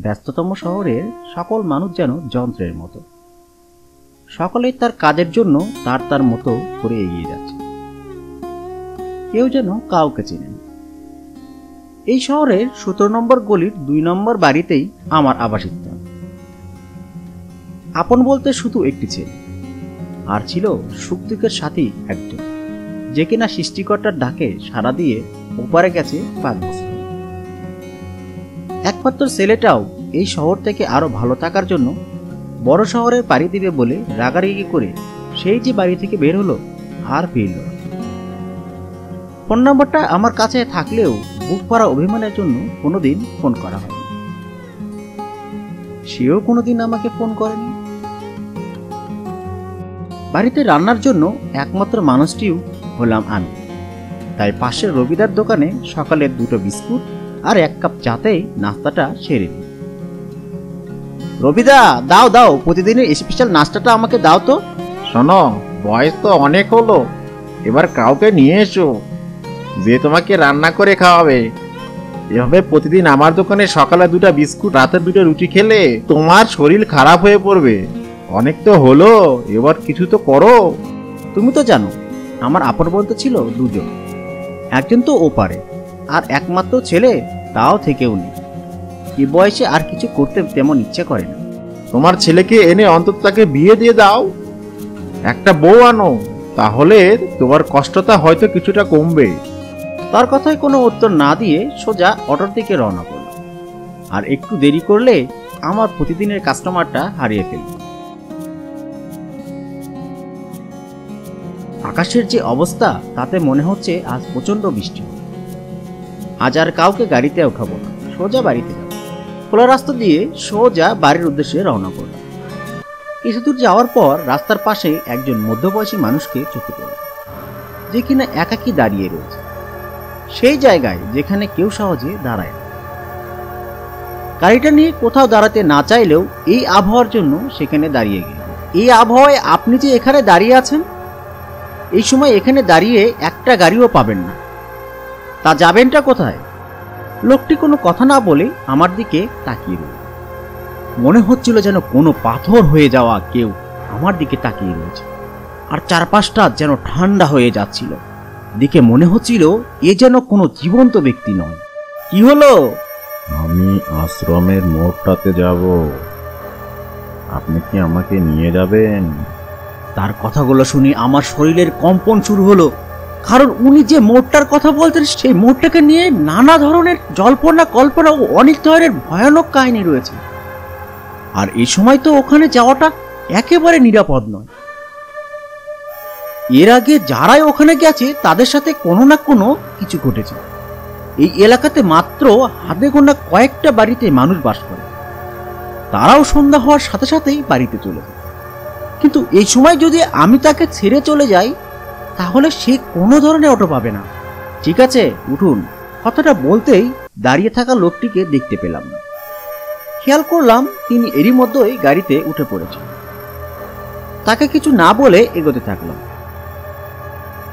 ব্যস্ততম শহরের সকল মানুষ যেন যন্ত্রের মতো, সকলেই তার কাজের জন্য তার তার মতো করে এগিয়ে যাচ্ছে। কেউ যেন কাউকে চেনে না। এই শহরের 17 নম্বর গলির 2 নম্বর বাড়িতেই আমার আবাসিক। আপন বলতে শুধু একটি ছেলে, আর ছিল সুখ দুঃখের সাথী একজন, যে কিনা সৃষ্টিকর্তার ডাকে সাড়া দিয়ে ওপারে গেছে 5 বছর। একমাত্র ছেলেটাও এই শহর থেকে আরো ভালো থাকার জন্য বড় শহরে পাড়ি দিবে বলে রাগারাগি করে সেই যে বাড়ি থেকে বের হলো আর ফিরল। ফোন নাম্বারটা আমার কাছে থাকলেও বুক ভরা অভিমানের জন্য কোনোদিন ফোন করা হয়নি। সেও কোনোদিন আমাকে ফোন করেনি। বাড়িতে রান্নার জন্য একমাত্র মানুষটিও হলাম আমি। তাই পাশের রবিদার দোকানে সকালের 2টো বিস্কুট আর 1 কাপ চাতেই নাস্তাটা সেরে দিই। রবিদা, দাও দাও, প্রতিদিনের স্পেশাল নাস্তাটা আমাকে দাও তো। শোনো, বয়স তো অনেক হলো, এবার কাউকে নিয়ে এসো যে তোমাকে রান্না করে খাওয়াবে। এভাবে প্রতিদিন আমার দোকানে সকালে 2টা বিস্কুট, রাতে 2টো রুটি খেলে তোমার শরীর খারাপ হয়ে পড়বে। অনেক তো হলো, এবার কিছু তো করো। তুমি তো জানো আমার আপন বলতে ছিল 2জন, একজন তো ওপারে, আর একমাত্র ছেলে তাও থেকেও নেই। এই বয়সে আর কিছু করতে তেমন ইচ্ছে করে না। তোমার ছেলেকে এনে অন্তত তাকে বিয়ে দিয়ে দাও, একটা বউ আনো, তাহলে তোমার কষ্টটা হয়তো কিছুটা কমবে। তার কথায় কোনো উত্তর না দিয়ে সোজা অটোর দিকে রওনা করলাম। আর একটু দেরি করলে আমার প্রতিদিনের কাস্টমারটা হারিয়ে ফেলব। আকাশের যে অবস্থা, তাতে মনে হচ্ছে আজ প্রচন্ড বৃষ্টি হবে। আজ আর কাউকে গাড়িতে উঠাবো না, সোজা বাড়িতে যাব। খোলা রাস্তা দিয়ে সোজা বাড়ির উদ্দেশ্যে রওনা করলাম। কিছু দূর যাওয়ার পর রাস্তার পাশে একজন মধ্যবয়সী মানুষকে চোখে পড়ল, যে কিনা একাকী দাঁড়িয়ে রয়েছে সেই জায়গায় যেখানে কেউ সহজে দাঁড়ায় না। গাড়িটা নিয়ে কোথাও দাঁড়াতে না চাইলেও এই আবহাওয়ার জন্য সেখানে দাঁড়িয়ে গেল। এই আবহাওয়ায় আপনি যে এখানে দাঁড়িয়ে আছেন, এই সময় এখানে দাঁড়িয়ে একটা গাড়িও পাবেন না, তা যাবেনটা কোথায়? লোকটি কোনো কথা না বলে আমার দিকে তাকিয়ে রইল। মনে হচ্ছিল যেন কোনো পাথর হয়ে যাওয়া কেউ আমার দিকে তাকিয়ে রয়েছে, আর চারপাশটা যেন ঠান্ডা হয়ে যাচ্ছিল। দিকে মনে হচ্ছিল এ যেন কোনো জীবন্ত ব্যক্তি নয়। কি হলো? আমি আশ্রমের মোড়টাতে যাব, আপনি কি আমাকে নিয়ে যাবেন? তার কথাগুলো শুনে আমার শরীরের কম্পন শুরু হলো, কারণ উনি যে মোড়টার কথা বলতেন সেই মোড়টাকে নিয়ে নানা ধরনের জল্পনা কল্পনা ও অনেক ধরনের ভয়ানক কাহিনী রয়েছে। আর এই সময় তো ওখানে যাওয়াটা একেবারে নিরাপদ নয়। এর আগে যারাই ওখানে গেছে তাদের সাথে কোনো না কোনো কিছু ঘটেছে। এই এলাকাতে মাত্র হাতে গোনা কয়েকটা বাড়িতে মানুষ বাস করে, তারাও সন্ধ্যা হওয়ার সাথে সাথেই বাড়িতে চলে যায়। কিন্তু এই সময় যদি আমি তাকে ছেড়ে চলে যাই, তাহলে সে কোনো ধরনের অটো পাবে না। ঠিক আছে, উঠুন, কথাটা বলতেই দাঁড়িয়ে থাকা লোকটিকে দেখতে পেলাম না। খেয়াল করলাম তিনি এরই মধ্যেই গাড়িতে উঠে পড়েছেন। তাকে কিছু না বলে এগোতে থাকলাম।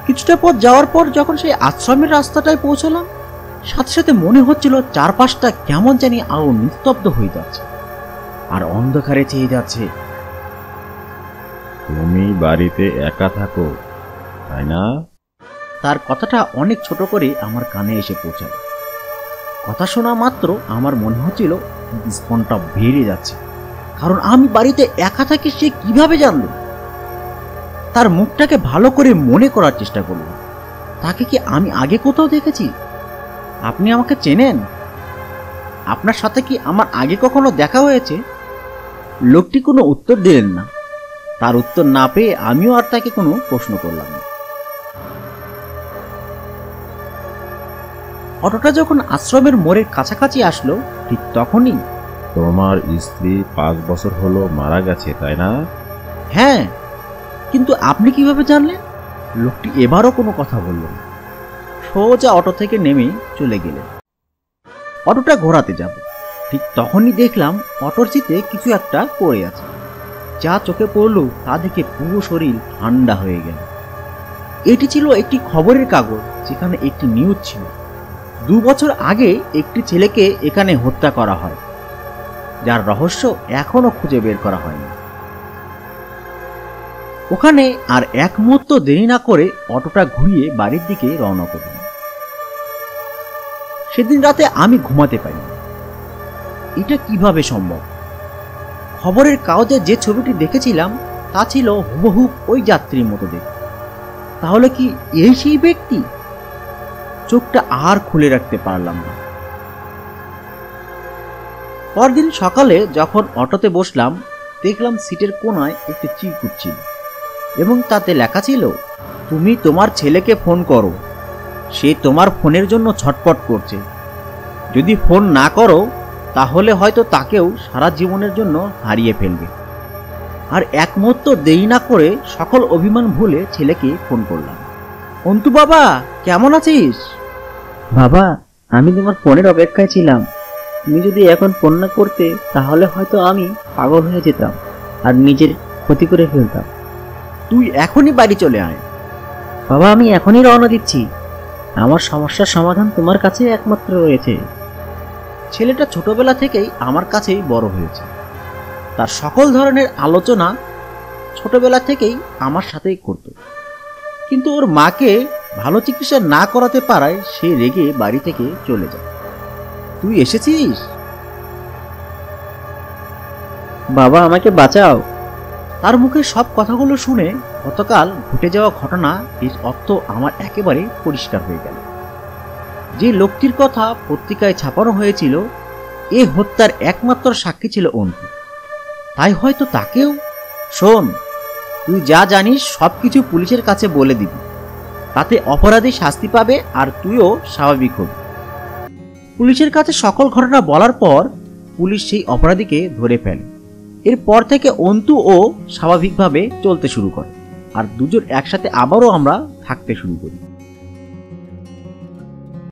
কিছুটা পথ যাওয়ার পর যখন সেই আশ্রমের রাস্তাটায় পৌঁছলাম, সাথে সাথে মনে হচ্ছিল চারপাশটা কেমন জানি আরো নিস্তব্ধ হয়ে যাচ্ছে আর অন্ধকারে চেয়ে যাচ্ছে। তুমি বাড়িতে একা থাকো, তাই না? তার কথাটা অনেক ছোট করে আমার কানে এসে পৌঁছাল। কথা শোনা মাত্র আমার মনে হচ্ছিল স্পনটা বেড়ে যাচ্ছে, কারণ আমি বাড়িতে একা থাকি সে কিভাবে জানল? তার মুখটাকে ভালো করে মনে করার চেষ্টা করল। তাকে কি আমি আগে কোথাও দেখেছি? আপনি আমাকে চেনেন? আপনার সাথে কি আমার আগে কখনো দেখা হয়েছে? লোকটি কোনো উত্তর দিলেন না। তার উত্তর না পেয়ে আমিও আর তাকে কোনো প্রশ্ন করলাম না। অটোটা যখন আশ্রমের মোড়ের কাছাকাছি আসলো, ঠিক তখনই, তোমার স্ত্রী 5 বছর হলো মারা গেছে, তাই না? হ্যাঁ, কিন্তু আপনি কিভাবে জানলেন? লোকটি এবারও কোনো কথা বলল না, সোজা অটো থেকে নেমে চলে গেলেন। অটোটা ঘোরাতে যাব, ঠিক তখনই দেখলাম অটোর সিটে কিছু একটা পড়ে আছে। যা চোখে পড়ল তা দেখে পুরো শরীর ঠান্ডা হয়ে গেল। এটি ছিল একটি খবরের কাগজ, যেখানে একটি নিউজ ছিল। 2 বছর আগে একটি ছেলেকে এখানে হত্যা করা হয়। যার রহস্য এখনো খুঁজে বের করা হয়নি। ওখানে আর এক মুহূর্ত দেরি না করে অটোটা ঘুরিয়ে বাড়ির দিকে রওনা করলাম। সেদিন রাতে আমি ঘুমাতে পারিনি। এটা কিভাবে সম্ভব? খবরের কাগজে যে ছবিটি দেখেছিলাম তা ছিল হুবহু ওই যাত্রীর মতো দেখতে। তাহলে কি এই সেই ব্যক্তি? চোখটা আর খুলে রাখতে পারলাম না। পরদিন সকালে যখন অটোতে বসলাম, দেখলাম সিটের কোনায় একটি চিরকুট ছিল এবং তাতে লেখা ছিল, তুমি তোমার ছেলেকে ফোন করো, সে তোমার ফোনের জন্য ছটফট করছে। যদি ফোন না করো তাহলে হয়তো তাকেও সারা জীবনের জন্য হারিয়ে ফেলবে। আর এক মুহূর্ত দেরি না করে সকল অভিমান ভুলে ছেলেকে ফোন করলাম। অন্তু বাবা, কেমন আছিস? বাবা, আমি তোমার ফোনের অপেক্ষায় ছিলাম। তুমি যদি এখন ফোন না করতে তাহলে হয়তো আমি পাগল হয়ে যেতাম আর নিজের ক্ষতি করে ফেলতাম। তুই এখনই বাড়ি চলে আয়। বাবা, আমি এখনই রওনা দিচ্ছি। আমার সমস্যার সমাধান তোমার কাছে একমাত্র রয়েছে। ছেলেটা ছোটবেলা থেকেই আমার কাছেই বড় হয়েছে। তার সকল ধরনের আলোচনা ছোটবেলা থেকেই আমার সাথেই করত। কিন্তু ওর মাকে ভালো চিকিৎসা না করাতে পারায় সে রেগে বাড়ি থেকে চলে যায়। তুই এসেছিস? বাবা, আমাকে বাঁচাও। তার মুখে সব কথাগুলো শুনে গতকাল ঘটে যাওয়া ঘটনা এর অর্থ আমার একেবারে পরিষ্কার হয়ে গেল। যে লোকটির কথা পত্রিকায় ছাপানো হয়েছিল এ হত্যার একমাত্র সাক্ষী ছিল অন্তু। তাই হয়তো তাকেও। শোন, তুই যা জানিস সবকিছু পুলিশের কাছে বলে দিবি। তাতে অপরাধী শাস্তি পাবে আর তুইও স্বাভাবিক হবি। পুলিশের কাছে সকল ঘটনা বলার পর পুলিশ সেই অপরাধীকে ধরে ফেলে। এরপর থেকে অন্তু ও স্বাভাবিকভাবে চলতে শুরু করে আর দুজন একসাথে আবারও আমরা থাকতে শুরু করি।